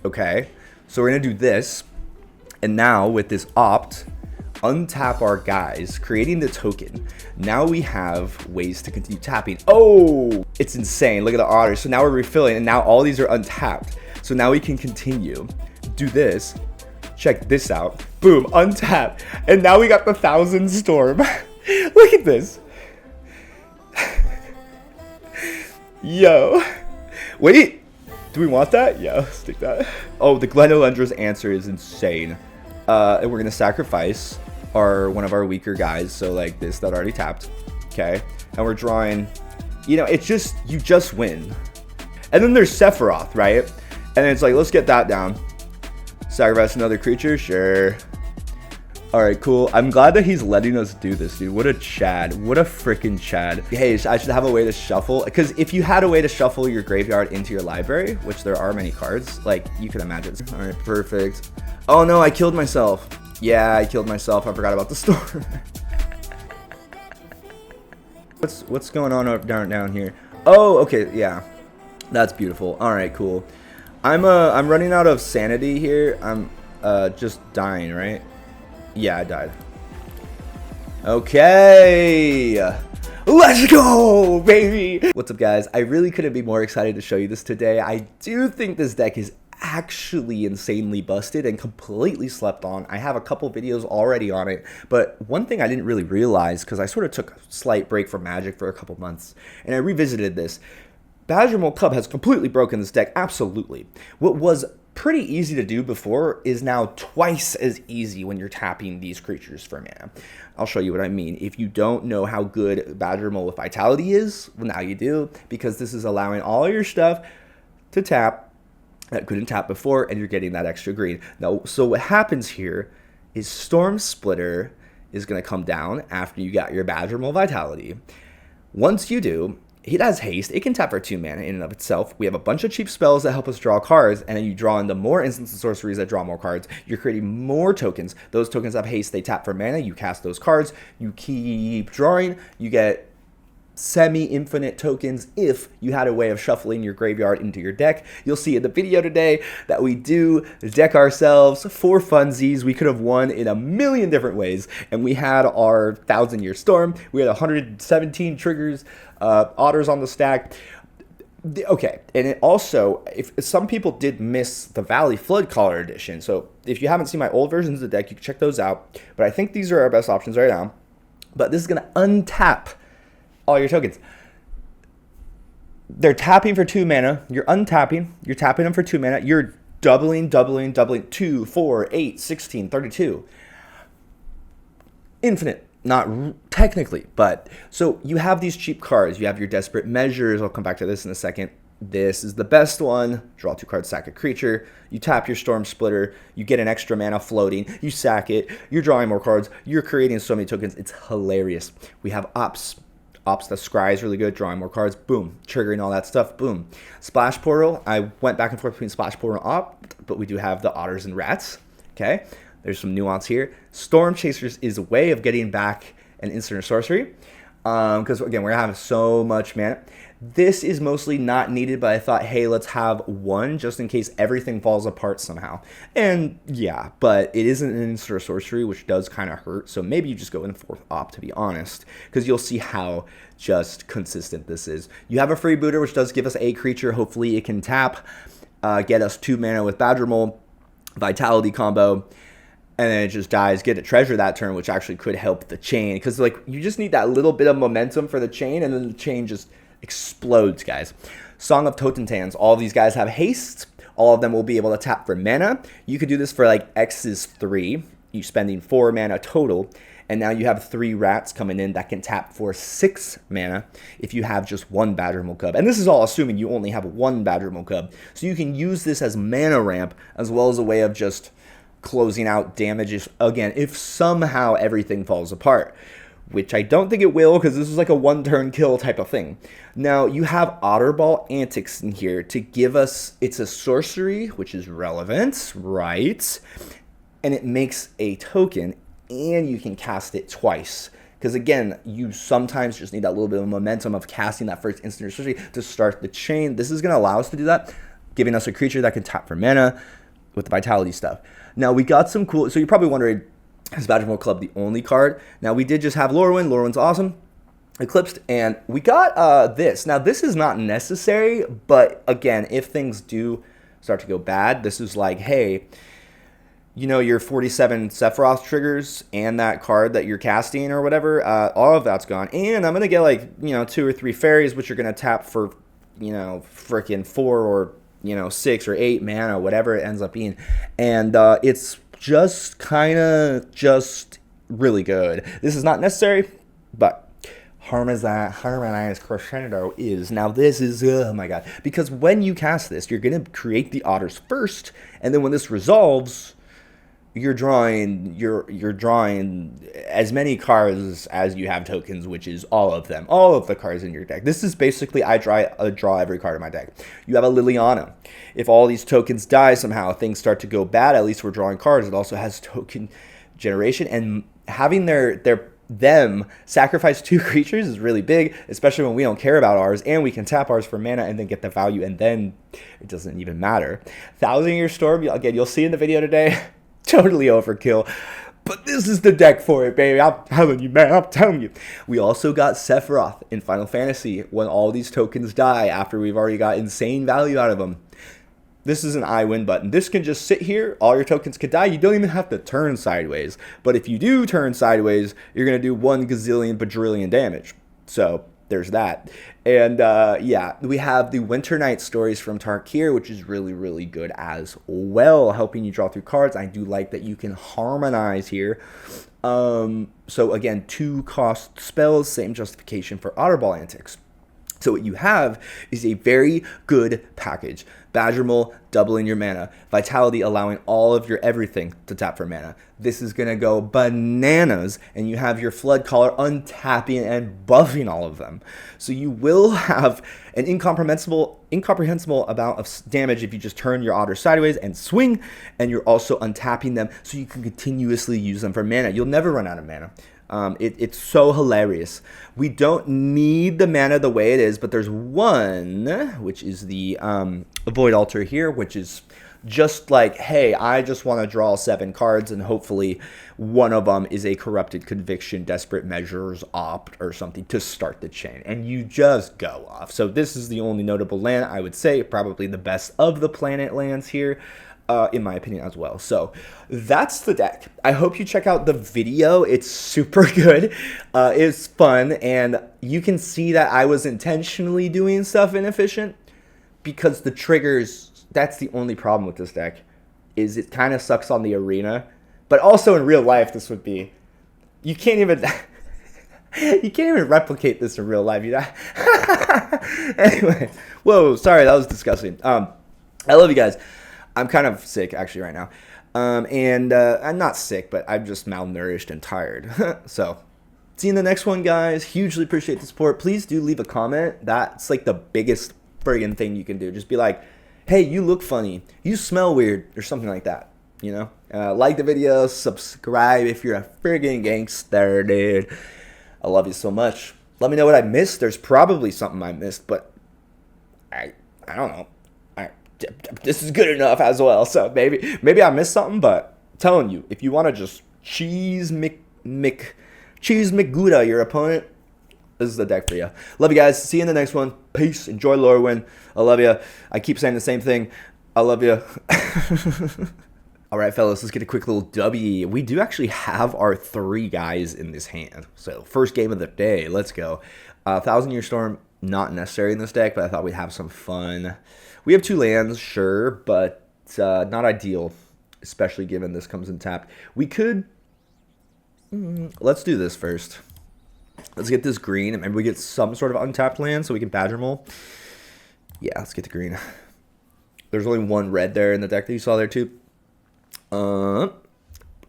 Okay, so we're gonna do this, and now with this opt, untap our guys, creating the token. Now we have ways to continue tapping. Oh, it's insane. Look at the otters. So now we're refilling, and now all these are untapped. So now we can continue. Do this. Check this out. Boom, untap. And now we got the 1,000 storm. Look at this. Yo. Wait. Do we want that? Yeah, let's take that. Oh, the Glendolendra's answer is insane. And we're gonna sacrifice one of our weaker guys, so like this that already tapped. Okay, and we're drawing. You know, it's just you just win. And then there's Sephiroth, right? And then it's like, let's get that down. Sacrifice another creature, sure. All right, cool. I'm glad that he's letting us do this, dude. What a Chad. What a freaking Chad. Hey, I should have a way to shuffle. Because if you had a way to shuffle your graveyard into your library, which there are many cards, like you can imagine. All right, perfect. Oh no, I killed myself. Yeah, I killed myself. I forgot about the storm. What's going on up down here? Oh, okay, yeah. That's beautiful. All right, cool. I'm running out of sanity here. I'm just dying, right? Yeah, I died. Okay, let's go, baby. What's up, guys? I really couldn't be more excited to show you this today. I do think this deck is actually insanely busted and completely slept on. I have a couple videos already on it, but one thing I didn't really realize, because I sort of took a slight break from Magic for a couple months, and I revisited this. Badgermole Cub has completely broken this deck, absolutely. What was pretty easy to do before is now twice as easy when you're tapping these creatures for mana. I'll show you what I mean. If you don't know how good Badgermole with Vitality is, well, now you do, because this is allowing all your stuff to tap that couldn't tap before, and you're getting that extra green. Now, so what happens here is Stormsplitter is going to come down after you got your Badgermole Vitality. Once you do, it has haste. It can tap for 2 mana in and of itself. We have a bunch of cheap spells that help us draw cards, and then you draw into more instants and sorceries that draw more cards. You're creating more tokens. Those tokens have haste. They tap for mana. You cast those cards. You keep drawing. You get semi-infinite tokens if you had a way of shuffling your graveyard into your deck. You'll see in the video today that we do deck ourselves for funsies. We could have won in a million different ways, and we had our 1,000-year storm. We had 117 triggers, otters on the stack. Okay, and it also, if some people did miss the Valley Floodcaller edition, so if you haven't seen my old versions of the deck, you can check those out, but I think these are our best options right now. But this is going to untap all your tokens. They're tapping for 2 mana. You're untapping. You're tapping them for 2 mana. You're doubling. 2, 4, 8, 16, 32. Infinite. Not technically, but so you have these cheap cards. You have your Desperate Measures. I'll come back to this in a second. This is the best one. Draw 2 cards, sack a creature. You tap your Stormsplitter. You get an extra mana floating. You sack it. You're drawing more cards. You're creating so many tokens. It's hilarious. We have Ops. The Scry is really good, drawing more cards, boom, triggering all that stuff, boom. Splash Portal, I went back and forth between Splash Portal and Opt, but we do have the Otters and Rats, okay? There's some nuance here. Stormchasers is a way of getting back an instant or sorcery, because again, we're gonna have so much mana. This is mostly not needed, but I thought, hey, let's have one just in case everything falls apart somehow. And yeah, but it isn't an instant or sorcery, which does kind of hurt. So maybe you just go in 4th Opt, to be honest, because you'll see how just consistent this is. You have a Freebooter, which does give us a creature. Hopefully it can tap, get us 2 mana with Badgermole, Vitality combo, and then it just dies. Get a treasure that turn, which actually could help the chain, because like you just need that little bit of momentum for the chain, and then the chain just explodes, guys. Song of Totentans. All of these guys have haste. All of them will be able to tap for mana. You could do this for like X is 3. You're spending 4 mana total. And now you have 3 rats coming in that can tap for 6 mana if you have just 1 Badgermole Cub. And this is all assuming you only have 1 Badgermole Cub. So you can use this as mana ramp as well as a way of just closing out damage if somehow everything falls apart, which I don't think it will, because this is like a 1-turn kill type of thing. Now, you have Otterball Antics in here to give us, it's a sorcery, which is relevant, right? And it makes a token, and you can cast it twice. Because again, you sometimes just need that little bit of momentum of casting that first instant sorcery to start the chain. This is going to allow us to do that. giving us a creature that can tap for mana with the Vitality stuff. Now, we got some cool... So you're probably wondering, is Badgermole Club the only card? Now, we did just have Lorwyn. Lorwyn's awesome. Eclipsed, and we got this. Now, this is not necessary, but again, if things do start to go bad, this is like, hey, you know, your 47 Sephiroth triggers and that card that you're casting or whatever, all of that's gone. And I'm going to get like, you know, 2 or 3 fairies, which are going to tap for, you know, freaking 4 or, you know, 6 or 8 mana, whatever it ends up being. And it's just kind of just really good. This is not necessary, but harmonized crescendo is. Now this is, oh my god, because when you cast this, you're going to create the otters first, and then when this resolves, you're drawing as many cards as you have tokens, which is all of them, all of the cards in your deck. This is basically, I draw every card in my deck. You have a Liliana. If all these tokens die somehow, things start to go bad, at least we're drawing cards. It also has token generation, and having them sacrifice 2 creatures is really big, especially when we don't care about ours, and we can tap ours for mana and then get the value, and then it doesn't even matter. 1,000-Year Storm, again, you'll see in the video today, totally overkill, but this is the deck for it, baby. I'm telling you, man, I'm telling you. We also got Sephiroth in Final Fantasy when all these tokens die after we've already got insane value out of them. This is an I win button. This can just sit here. All your tokens could die. You don't even have to turn sideways. But if you do turn sideways, you're going to do 1 gazillion bajillion damage. So there's that. And yeah, we have the Winter Night Stories from Tarkir, which is really, really good as well, helping you draw through cards. I do like that you can harmonize here. So again, 2 cost spells, same justification for Otterball Antics. So what you have is a very good package. Badgermole doubling your mana. Vitality allowing all of your everything to tap for mana. This is going to go bananas, and you have your Floodcaller untapping and buffing all of them. So you will have an incomprehensible amount of damage if you just turn your otter sideways and swing, and you're also untapping them so you can continuously use them for mana. You'll never run out of mana. It's so hilarious. We don't need the mana the way it is, but there's one, which is the Void Altar here, which is just like, hey, I just want to draw 7 cards, and hopefully one of them is a Corrupted Conviction, Desperate Measures, Opt, or something to start the chain, and you just go off. So this is the only notable land, I would say, probably the best of the planet lands here. In my opinion as well. So that's the deck. I hope you check out the video. It's super good. It's fun, and you can see that I was intentionally doing stuff inefficient because the triggers, that's the only problem with this deck, is it kind of sucks on the arena, but also in real life this would be, you can't even you can't even replicate this in real life, you know. Anyway, whoa, sorry, that was disgusting. I love you guys. I'm kind of sick, actually, right now. I'm not sick, but I'm just malnourished and tired. So, see you in the next one, guys. Hugely appreciate the support. Please do leave a comment. That's, like, the biggest friggin' thing you can do. Just be like, hey, you look funny. You smell weird, or something like that, you know? Like the video. Subscribe if you're a friggin' gangster, dude. I love you so much. Let me know what I missed. There's probably something I missed, but I don't know. This is good enough as well, so maybe I missed something, but I'm telling you, if you want to just cheese McGouda your opponent, this is the deck for you. Love you guys. See you in the next one. Peace. Enjoy Lorwyn. I love you. I keep saying the same thing. I love you. All right, fellas, let's get a quick little W. We do actually have our 3 guys in this hand. So first game of the day. Let's go. 1,000-Year Storm, not necessary in this deck, but I thought we'd have some fun. We have 2 lands, sure, but not ideal, especially given this comes in tapped. We could... let's do this first. Let's get this green, and maybe we get some sort of untapped land so we can Badgermole. Yeah, let's get the green. There's only 1 red there in the deck that you saw there, too. I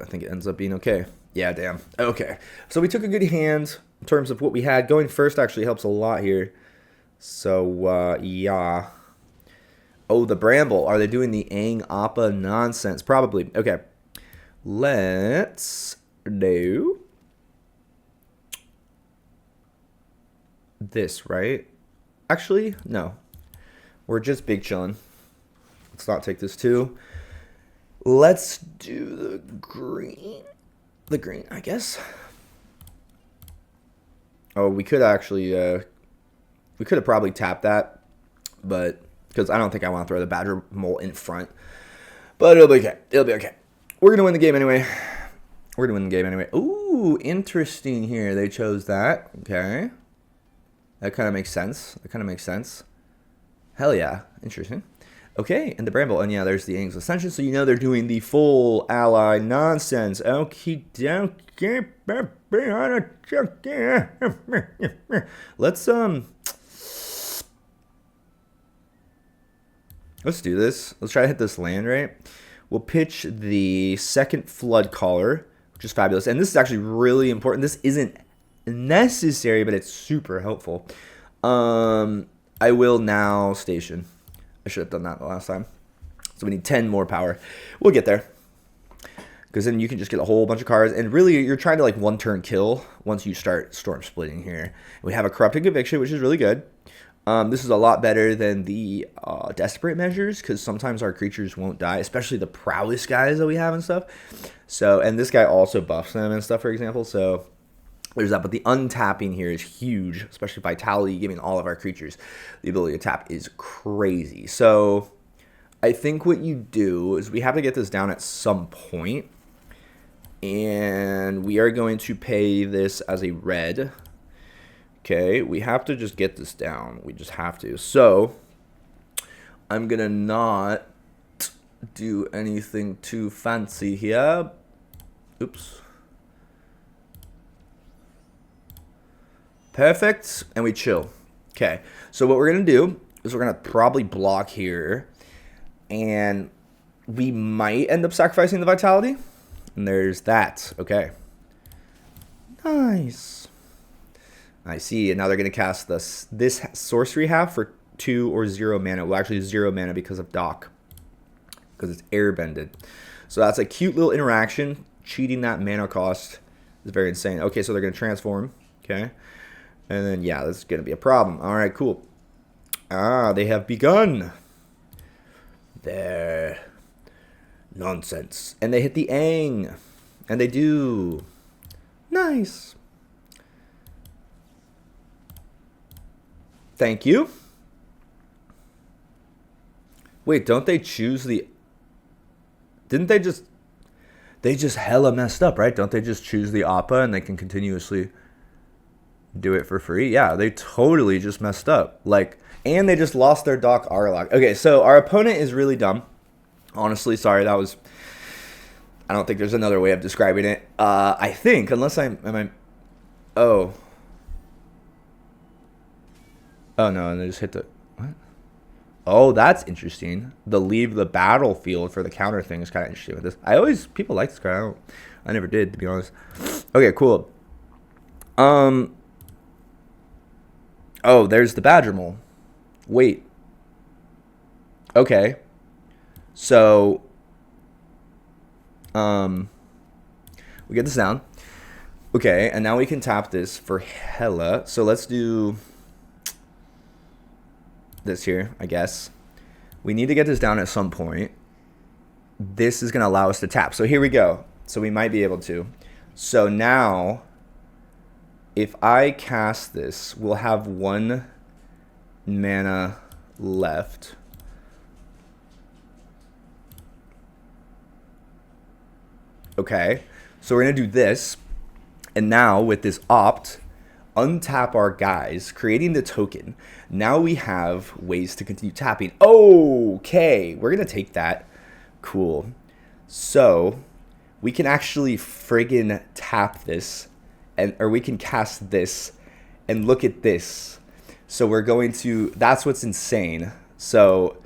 think it ends up being okay. Yeah, damn. Okay. So we took a good hand in terms of what we had. Going first actually helps a lot here. So, yeah... Oh, the Bramble. Are they doing the Aang Appa nonsense? Probably. Okay. Let's do this, right? Actually, no. We're just big chillin'. Let's not take this too. Let's do the green. The green, I guess. Oh, we could actually, we could have probably tapped that, but because I don't think I want to throw the Badgermole in front. But it'll be okay. It'll be okay. We're going to win the game anyway. We're going to win the game anyway. Ooh, interesting here. They chose that. Okay. That kind of makes sense. That kind of makes sense. Hell yeah. Interesting. Okay, and the Bramble. And yeah, there's the Ang's Ascension. So you know they're doing the full ally nonsense. Okie dokie. Let's do this. Let's try to hit this land, right? We'll pitch the second Floodcaller, which is fabulous. And this is actually really important. This isn't necessary, but it's super helpful. I will now station. I should have done that the last time. So we need 10 more power. We'll get there. Because then you can just get a whole bunch of cards. And really, you're trying to like one turn kill once you start storm splitting here. We have a Corrupted Conviction, which is really good. This is a lot better than the Desperate measures, because sometimes our creatures won't die, especially the Prowess guys that we have and stuff. So, and this guy also buffs them and stuff, for example. So there's that. But the untapping here is huge, especially Vitality, giving all of our creatures the ability to tap is crazy. So I think what you do is we have to get this down at some point. And we are going to pay this as a red. Okay, we have to just get this down. We just have to. So I'm going to not do anything too fancy here. Oops. Perfect. And we chill. Okay, so what we're going to do is we're going to probably block here. And we might end up sacrificing the Vitality. And there's that. Okay. Nice. I see. And now they're going to cast this sorcery half for 2 or 0 mana. Well, actually 0 mana because of Dock. Because it's airbended. So that's a cute little interaction. Cheating that mana cost is very insane. Okay, so they're going to transform. Okay. And then, yeah, this is going to be a problem. All right, cool. Ah, they have begun their nonsense. And they hit the Ang. And they do. Nice. Thank you. Wait, don't they choose the... Didn't they just... They just hella messed up, right? Don't they just choose the Appa and they can continuously do it for free? Yeah, they totally just messed up. Like, and they just lost their Doc Arlok. Okay, so our opponent is really dumb. Honestly, sorry, that was... I don't think there's another way of describing it. I think, unless I'm... Oh. Oh, no, and they just hit the... What? Oh, that's interesting. The leave the battlefield for the counter thing is kind of interesting with this. People like this card. I never did, to be honest. Okay, cool. Oh, there's the Badgermole. Wait. Okay. So, we get this down. Okay, and now we can tap this for hella. So let's do this here, I guess. We need to get this down at some point. This is going to allow us to tap. So here we go. So we might be able to. So now, if I cast this, we'll have 1 mana left. Okay, so we're going to do this. And now with this opt, untap our guys, creating the token. Now we have ways to continue tapping. Okay, we're going to take that. Cool. So we can actually friggin' tap this, or we can cast this and look at this. So we're going to, that's what's insane. So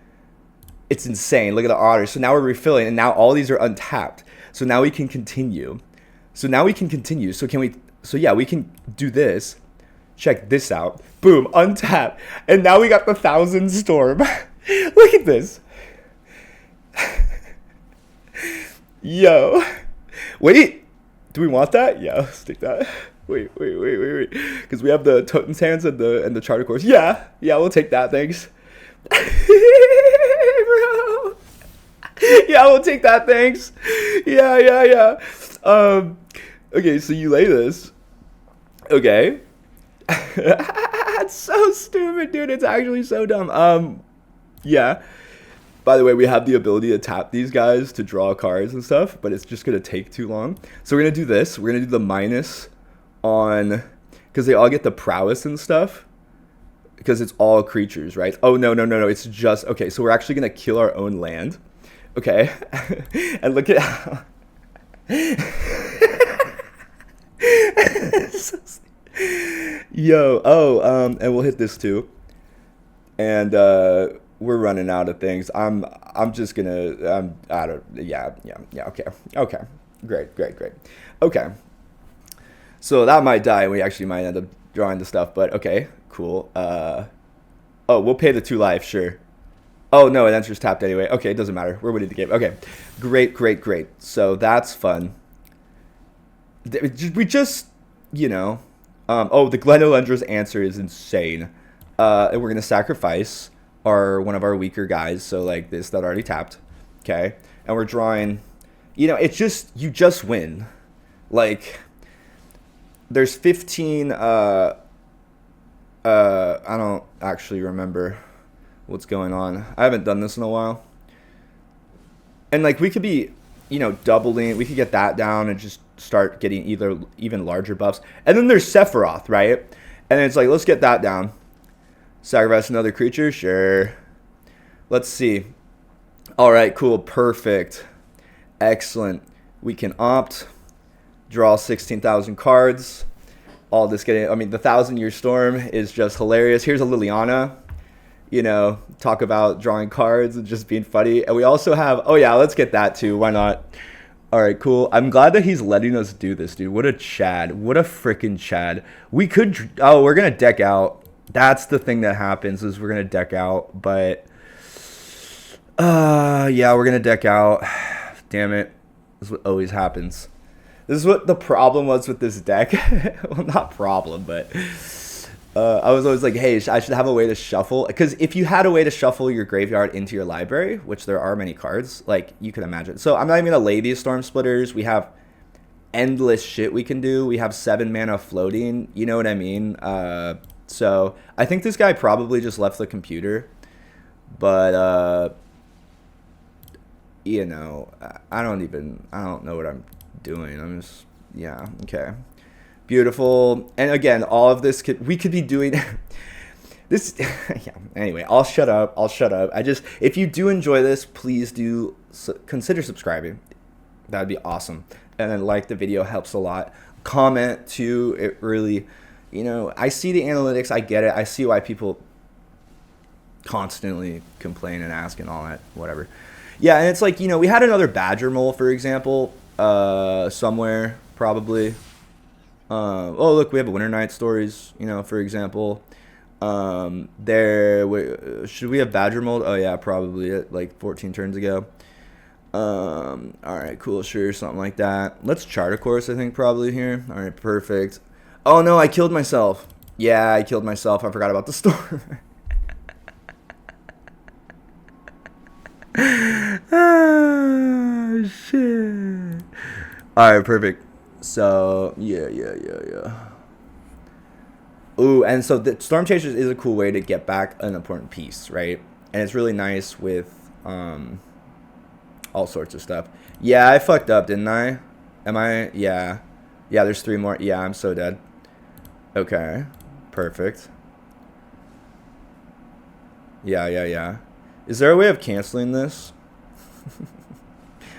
it's insane. Look at the otters. So now we're refilling and now all these are untapped. So now we can continue. So can we, so yeah, we can do this. Check this out. Boom, untap. And now we got the 1,000 Storm. Look at this. Yo. Wait, do we want that? Yeah, let's take that. Wait. Because we have the Totem's Hands and the Charter Course. Yeah, we'll take that, thanks. Bro. Yeah, we'll take that, thanks. Yeah. Okay, so you lay this. Okay. It's so stupid, dude. It's actually so dumb. Yeah. By the way, we have the ability to tap these guys to draw cards and stuff, but it's just going to take too long. So we're going to do this. We're going to do the minus on, because they all get the prowess and stuff, because it's all creatures, right? Oh, no. It's just, okay, so we're actually going to kill our own land. Okay. And look at how... Yo, and we'll hit this too. And, we're running out of things. I'm just gonna, I'm out of, yeah, okay, great. Okay, so that might die, and we actually might end up drawing the stuff, but okay, cool. Oh, we'll pay the 2 life, sure. Oh, no, it enters tapped anyway. Okay, it doesn't matter. We're winning the game. Okay, great. So that's fun. We just, you know, oh, the Glendolendra's answer is insane. And we're gonna sacrifice one of our weaker guys, so like this that already tapped, okay, and we're drawing, you know, it's just, you just win. Like, there's 15, I don't actually remember what's going on. I haven't done this in a while, and like we could be, you know, doubling, we could get that down and just start getting even larger buffs. And then there's Sephiroth, right? And it's like, let's get that down. Sacrifice another creature? Sure. Let's see. All right, cool. Perfect. Excellent. We can opt. Draw 16,000 cards. All this getting... I mean, the 1,000-Year Storm is just hilarious. Here's a Liliana. You know, talk about drawing cards and just being funny. And we also have... Oh, yeah, let's get that too. Why not? All right, cool. I'm glad that he's letting us do this, dude. What a Chad. What a freaking Chad. We could... Oh, we're going to deck out. That's the thing that happens, is we're going to deck out, but yeah, we're going to deck out. Damn it. This is what always happens. This is what the problem was with this deck. Well, not problem, but I was always like, hey, I should have a way to shuffle, because if you had a way to shuffle your graveyard into your library, which there are many cards, like you can imagine. So I'm not even going to lay these Stormsplitters. We have endless shit we can do. We have 7 mana floating. You know what I mean? So I think this guy probably just left the computer, but you know, I don't know what I'm doing. I'm just, yeah, okay, beautiful. And again, all of this we could be doing this. Yeah. Anyway, I'll shut up. If you do enjoy this, please do consider subscribing. That'd be awesome. And then like the video, helps a lot. Comment too. It really. You know, I see the analytics, I get it. I see why people constantly complain and ask and all that, whatever. Yeah, and it's like, you know, we had another Badgermole, for example, somewhere, probably. Oh, look, we have a Winter Night Stories, you know, for example. Should we have Badgermole? Oh, yeah, probably, like 14 turns ago. All right, cool, sure, something like that. Let's chart a course, I think, probably here. All right, perfect. Oh, no, I killed myself. Yeah, I killed myself. I forgot about the storm. Ah, shit. All right, perfect. So, yeah. Ooh, and so the Stormchasers is a cool way to get back an important piece, right? And it's really nice with all sorts of stuff. Yeah, I fucked up, didn't I? Am I? Yeah. Yeah, there's 3 more. Yeah, I'm so dead. Okay, perfect. Yeah. Is there a way of canceling this?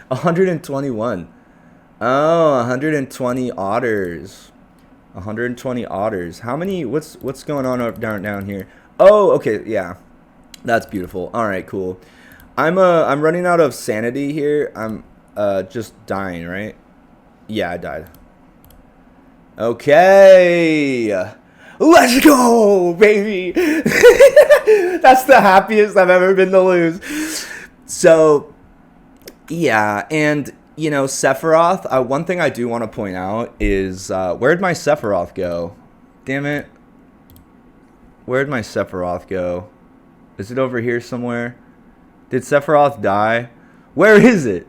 121. Oh, 120 otters. 120 otters. How many? What's going on down here? Oh, okay, yeah. That's beautiful. All right, cool. I'm running out of sanity here. I'm just dying, right? Yeah, I died. Okay, let's go, baby. That's the happiest I've ever been to lose. So, yeah, and, you know, Sephiroth, one thing I do want to point out is, where'd my Sephiroth go? Damn it. Where'd my Sephiroth go? Is it over here somewhere? Did Sephiroth die? Where is it?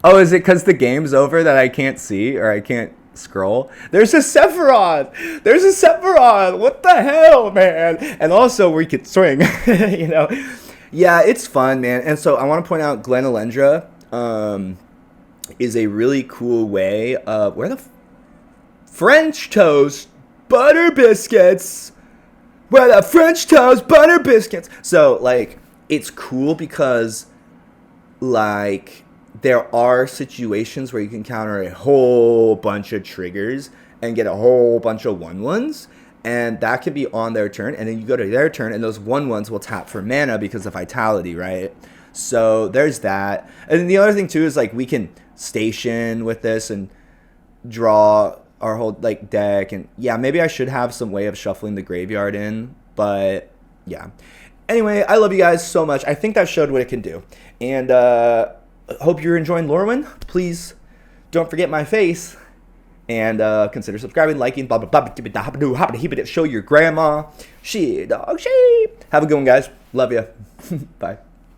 Oh, is it because the game's over that I can't see or I can't scroll? There's a Sephiroth. There's a Sephiroth. What the hell, man? And also we could swing, you know. Yeah, it's fun, man. And so I want to point out Glen Elendra is a really cool way of where the French toast butter biscuits. Where the French toast butter biscuits. So like it's cool because like there are situations where you can counter a whole bunch of triggers and get a whole bunch of 1/1s, and that could be on their turn, and then you go to their turn and those 1/1s will tap for mana because of vitality, right? So there's that. And then the other thing too is like we can station with this and draw our whole like deck, and yeah, maybe I should have some way of shuffling the graveyard in, but yeah. Anyway, I love you guys so much. I think that showed what it can do. And hope you're enjoying Lorwyn. Please don't forget my face. And consider subscribing, liking, blah, blah, blah, show your grandma. She, dog, she. Have a good one, guys. Love you. Bye.